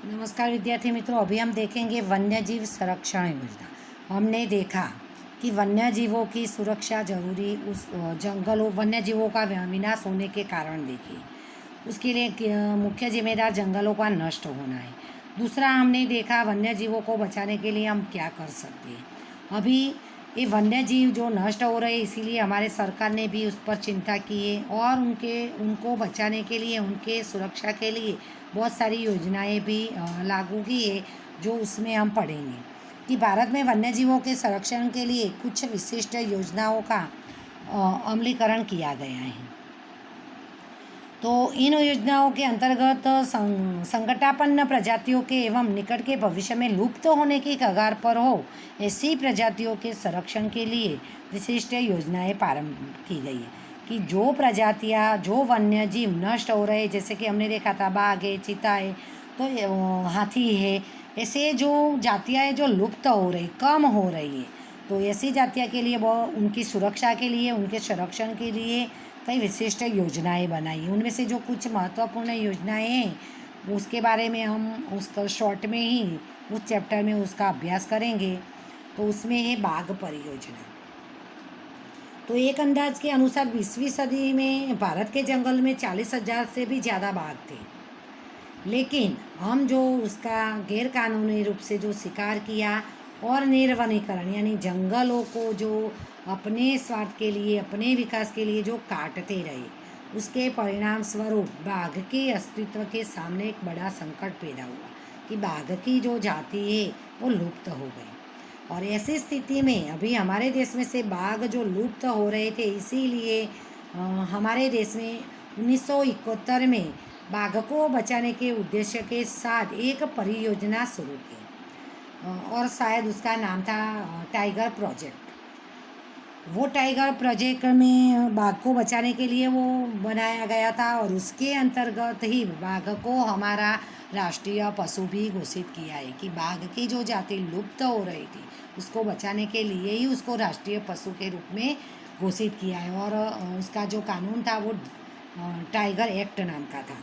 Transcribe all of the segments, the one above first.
नमस्कार विद्यार्थी मित्रों, अभी हम देखेंगे वन्य जीव संरक्षण योजना। हमने देखा कि वन्य जीवों की सुरक्षा जरूरी उस जंगलों वन्य जीवों का विनाश होने के कारण देखिए उसके लिए मुख्य जिम्मेदार जंगलों का नष्ट होना है। दूसरा हमने देखा वन्य जीवों को बचाने के लिए हम क्या कर सकते हैं। अभी ये वन्य जीव जो नष्ट हो रहे हैं, इसीलिए हमारे सरकार ने भी उस पर चिंता की है और उनको बचाने के लिए, उनके सुरक्षा के लिए बहुत सारी योजनाएं भी लागू की है, जो उसमें हम पढ़ेंगे कि भारत में वन्य जीवों के संरक्षण के लिए कुछ विशिष्ट योजनाओं का अमलीकरण किया गया है। तो इन योजनाओं के अंतर्गत संकटापन्न प्रजातियों के एवं निकट के भविष्य में लुप्त होने की कगार पर हो ऐसी प्रजातियों के संरक्षण के लिए विशिष्ट योजनाएं प्रारंभ की गई है कि जो प्रजातियां, जो वन्य जीव नष्ट हो रहे, जैसे कि हमने देखा था बाघ है, चीता है, तो हाथी है, ऐसे जो जातियाँ हैं जो लुप्त हो रही, कम हो रही है, तो ऐसी जातियाँ के लिए वो उनकी सुरक्षा के लिए, उनके संरक्षण के लिए कई विशिष्ट योजनाएं बनाई। उनमें से जो कुछ महत्वपूर्ण योजनाएं हैं उसके बारे में हम उसका शॉर्ट में ही उस चैप्टर में उसका अभ्यास करेंगे। तो उसमें है बाघ परियोजना। तो एक अंदाज के अनुसार 20वीं सदी में भारत के जंगल में 40,000 से भी ज़्यादा बाघ थे, लेकिन हम जो उसका गैर कानूनी रूप से जो शिकार किया और निर्वनीकरण यानी जंगलों को जो अपने स्वार्थ के लिए, अपने विकास के लिए जो काटते रहे, उसके परिणाम स्वरूप बाघ के अस्तित्व के सामने एक बड़ा संकट पैदा हुआ कि बाघ की जो जाति है वो लुप्त हो गई। और ऐसी स्थिति में अभी हमारे देश में से बाघ जो लुप्त हो रहे थे, इसीलिए हमारे देश में 1971 में बाघ को बचाने के उद्देश्य के साथ एक परियोजना शुरू की और शायद उसका नाम था टाइगर प्रोजेक्ट। वो टाइगर प्रोजेक्ट में बाघ को बचाने के लिए वो बनाया गया था और उसके अंतर्गत ही बाघ को हमारा राष्ट्रीय पशु भी घोषित किया है कि बाघ की जो जाति लुप्त हो रही थी उसको बचाने के लिए ही उसको राष्ट्रीय पशु के रूप में घोषित किया है। और उसका जो कानून था वो टाइगर एक्ट नाम का था।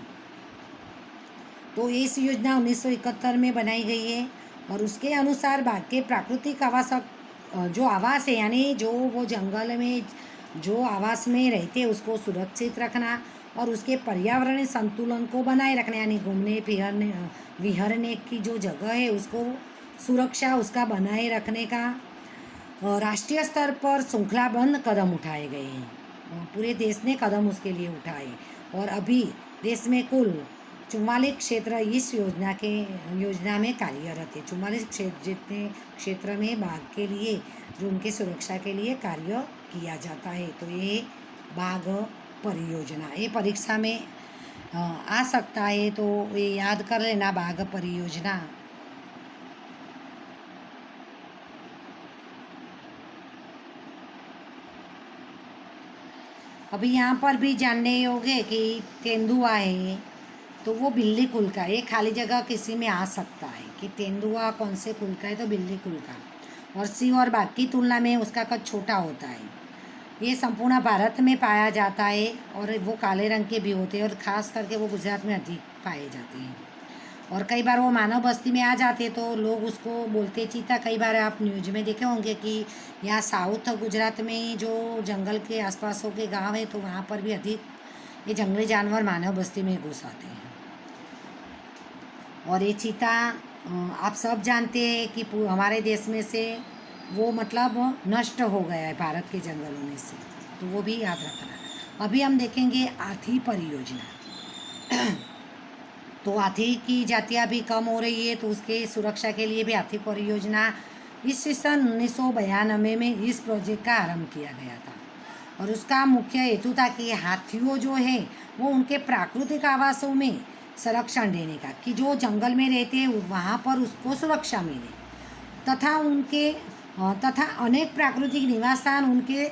तो इस योजना 1971 में बनाई गई है और उसके अनुसार बाघ के प्राकृतिक जो आवास है, यानी जो वो जंगल में जो आवास में रहते उसको सुरक्षित रखना और उसके पर्यावरणीय संतुलन को बनाए रखना, यानी घूमने फिरने विहरने की जो जगह है उसको सुरक्षा उसका बनाए रखने का राष्ट्रीय स्तर पर श्रृंखलाबद्ध कदम उठाए गए हैं। पूरे देश ने कदम उसके लिए उठाए और अभी देश में कुल 44 क्षेत्र इस योजना में कार्यरत है। 44 क्षेत्र जितने क्षेत्र में बाघ के लिए जो उनकी सुरक्षा के लिए कार्य किया जाता है। तो ये बाघ परियोजना ये परीक्षा में आ सकता है, तो ये याद कर लेना बाघ परियोजना। अभी यहाँ पर भी जानने योग्य कि तेंदुआ है तो वो बिल्ली कुल का, ये खाली जगह किसी में आ सकता है कि तेंदुआ कौन से कुल का है, तो बिल्ली कुल का। और सिंह और बाघ की तुलना में उसका कद छोटा होता है। ये संपूर्ण भारत में पाया जाता है और वो काले रंग के भी होते हैं और ख़ास करके वो गुजरात में अधिक पाए जाते हैं। और कई बार वो मानव बस्ती में आ जाते तो लोग उसको बोलते चीता। कई बार आप न्यूज में देखे होंगे कि यहाँ साउथ गुजरात में जो जंगल के आसपास के गांव है तो वहाँ पर भी अधिक ये जंगली जानवर मानव बस्ती में घुस आते हैं। और ये चीता आप सब जानते हैं कि हमारे देश में से वो मतलब नष्ट हो गया है भारत के जंगलों में से, तो वो भी याद रखना। अभी हम देखेंगे हाथी परियोजना। तो हाथी की जातियाँ भी कम हो रही है, तो उसके सुरक्षा के लिए भी हाथी परियोजना इस सन 1992 में इस प्रोजेक्ट का आरंभ किया गया था। और उसका मुख्य हेतु था कि हाथियों जो है वो उनके प्राकृतिक आवासों में संरक्षण देने का, कि जो जंगल में रहते हैं वहाँ पर उसको सुरक्षा मिले तथा अनेक प्राकृतिक निवास स्थान उनके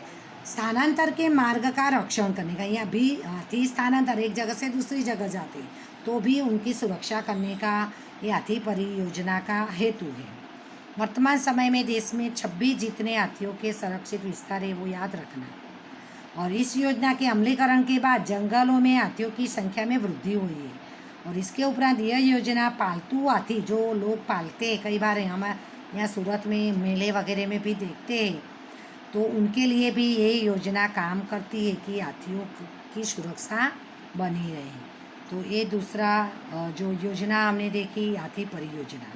स्थानांतर के मार्ग का रक्षण करने का। या भी हाथी स्थानांतर एक जगह से दूसरी जगह जाते हैं तो भी उनकी सुरक्षा करने का ये हाथी परियोजना का हेतु है। वर्तमान समय में देश में 26 जितने हाथियों के संरक्षित विस्तार है वो याद रखना। और इस योजना के अमलीकरण के बाद जंगलों में हाथियों की संख्या में वृद्धि हुई है और इसके उपरांत यह योजना पालतू हाथी जो लोग पालते हैं, कई बार हमारे यहाँ सूरत में मेले वगैरह में भी देखते हैं, तो उनके लिए भी ये योजना काम करती है कि हाथियों की सुरक्षा बनी रहे। तो ये दूसरा जो योजना हमने देखी हाथी परियोजना।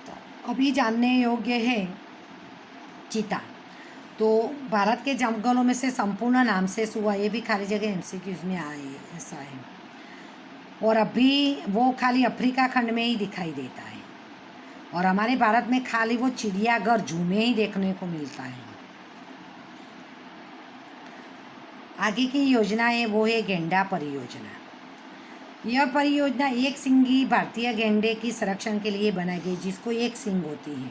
तो अभी जानने योग्य है चीता। तो भारत के जंगलों में से संपूर्ण नाम से हुआ, ये भी खाली जगह एमसीक्यूज में आए, ऐसा है। और अभी वो खाली अफ्रीका खंड में ही दिखाई देता है, और हमारे भारत में खाली वो चिड़ियाघर जू में ही देखने को मिलता है। आगे की योजना है वो है गेंडा परियोजना। यह परियोजना एक सिंगी भारतीय गेंडे की संरक्षण के लिए बनाई गई, जिसको एक सिंग होती है।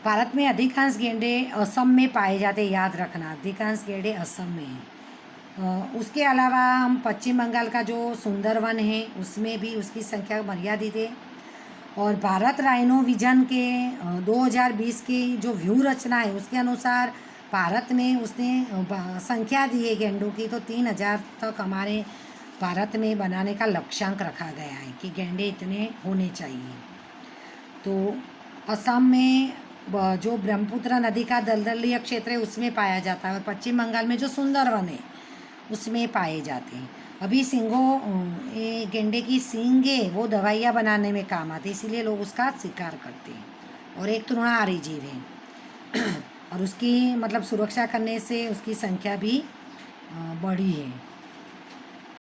भारत में अधिकांश गेंडे असम में पाए जाते, याद रखना अधिकांश गेंडे असम में हैं। उसके अलावा हम पश्चिम बंगाल का जो सुंदरवन है उसमें भी उसकी संख्या मर्यादित है। और भारत राइनो विजन के 2020 की जो व्यू रचना है उसके अनुसार भारत में उसने संख्या दी है गेंडों की, तो 3000 तक हमारे भारत में बनाने का लक्ष्यांक रखा गया है कि गेंडे इतने होने चाहिए। तो असम में जो ब्रह्मपुत्र नदी का दलदलीय क्षेत्र है उसमें पाया जाता है, और पश्चिम बंगाल में जो सुंदरवन है उसमें पाए जाते हैं। अभी ये गेंडे की सींग है वो दवाइयाँ बनाने में काम आती है, इसीलिए लोग उसका शिकार करते हैं। और एक तृणाहारी जीव है और उसकी मतलब सुरक्षा करने से उसकी संख्या भी बढ़ी है।